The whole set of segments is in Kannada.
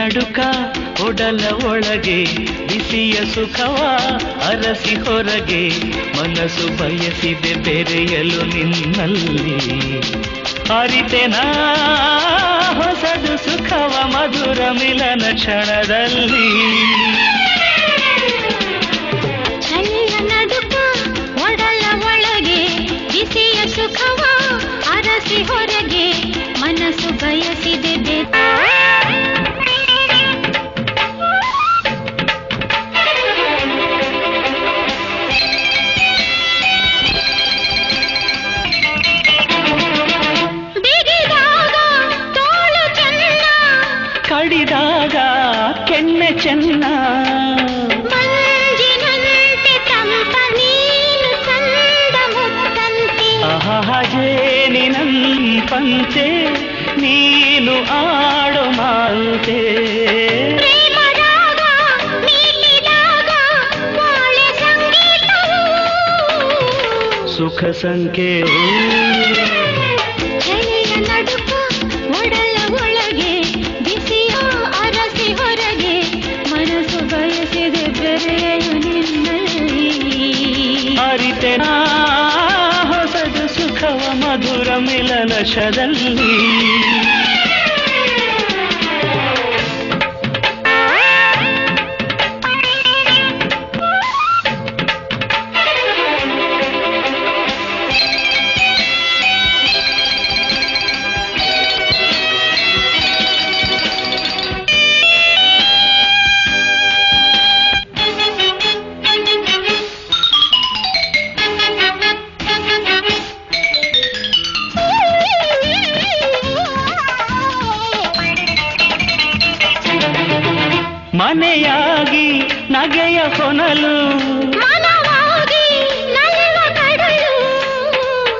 ನಡುಕ ಒಡಲ ಒಳಗೆ ಬಿಸಿಯ ಸುಖವ ಅರಸಿ ಹೊರಗೆ ಮನಸ್ಸು ಬಯಸಿದೆ ಬೆರೆಯಲು ನಿನ್ನಲ್ಲಿ ಅರಿತೆನಾ ಹೊಸದು ಸುಖವ ಮಧುರ ಮಿಲನ ಕ್ಷಣದಲ್ಲಿ ಚಳಿಯ ನಡುಕ ಒಡಲ ಒಳಗೆ ಬಿಸಿಯ ಸುಖವ ಅರಸಿ ಹೊರಗೆ ಮನಸ್ಸು ಬಯಸಿದೆ ಕಡಿದಾಗ ಕೆನ್ನೆ ಚೆನ್ನ ಮಂಜಿನಂತೆ ತಂಪ ನೀನು ಚಂದ ಮುತ್ತಂತೆ ಜೇನಿನಂಪಂತೆ ನೀನು ಆಡು ಮಾತೆ ಪ್ರೇಮರಾಗ ಮೀಟಿದಾಗ ಬಾಳೆ ಸಂಗೀತವು ಸುಖ ಸಂಖ್ಯೆಯು ಚಳಿಯ ನಡುಕ ಒಡಲ ಒಳಗೆ ಬಿಸಿಯ ಅರಸಿ ಹೊರಗೆ ಮನಸ್ಸು ಬಯಸಿದೆ ಬೆರೆಯಲು ನಿನ್ನಲ್ಲಿ ಅರಿತೆನಾ ಹೊಸದು ಸುಖವ ಮಧುರ ಮಿಲನ ಶದಲ್ಲಿ ಮನೆಯಾಗಿ ನಗೆಯ ಹೊನಲು ಮನವಾಗಿ ನಲಿವ ಕಡಲು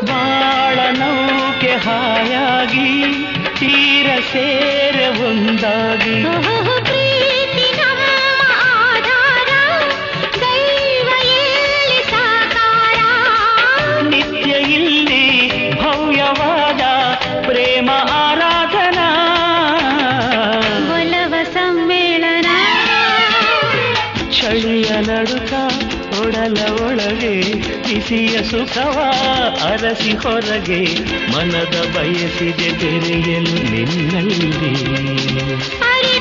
ಬಾಳ ನೌಕೆ ಹಾಯಾಗಿ ತೀರ ಸೇರೆ ಒಂದಾಗಿ ಪ್ರೀತಿ ನಮ್ಮ ಆಧಾರ ದೈವ ಎಲ್ಲಿ ಸಾಕಾರ ನಿತ್ಯ ಇಲ್ಲಿ ಭವ್ಯವಾದ ಪ್ರೇಮ ಆರಾಧನಾ ಒಲವ ಸಮ್ಮೇಳನ ಚಳಿಯ ನಡುಕ ಒಡಲ ಒಳಗೆ ಬಿಸಿಯ ಸುಖವ ಅರಸಿ ಹೊರಗೆ ಮನದ ಬಯಸಿದೆ ಬೆರೆಯಲು ನಿನ್ನಲ್ಲಿ ಅರೆ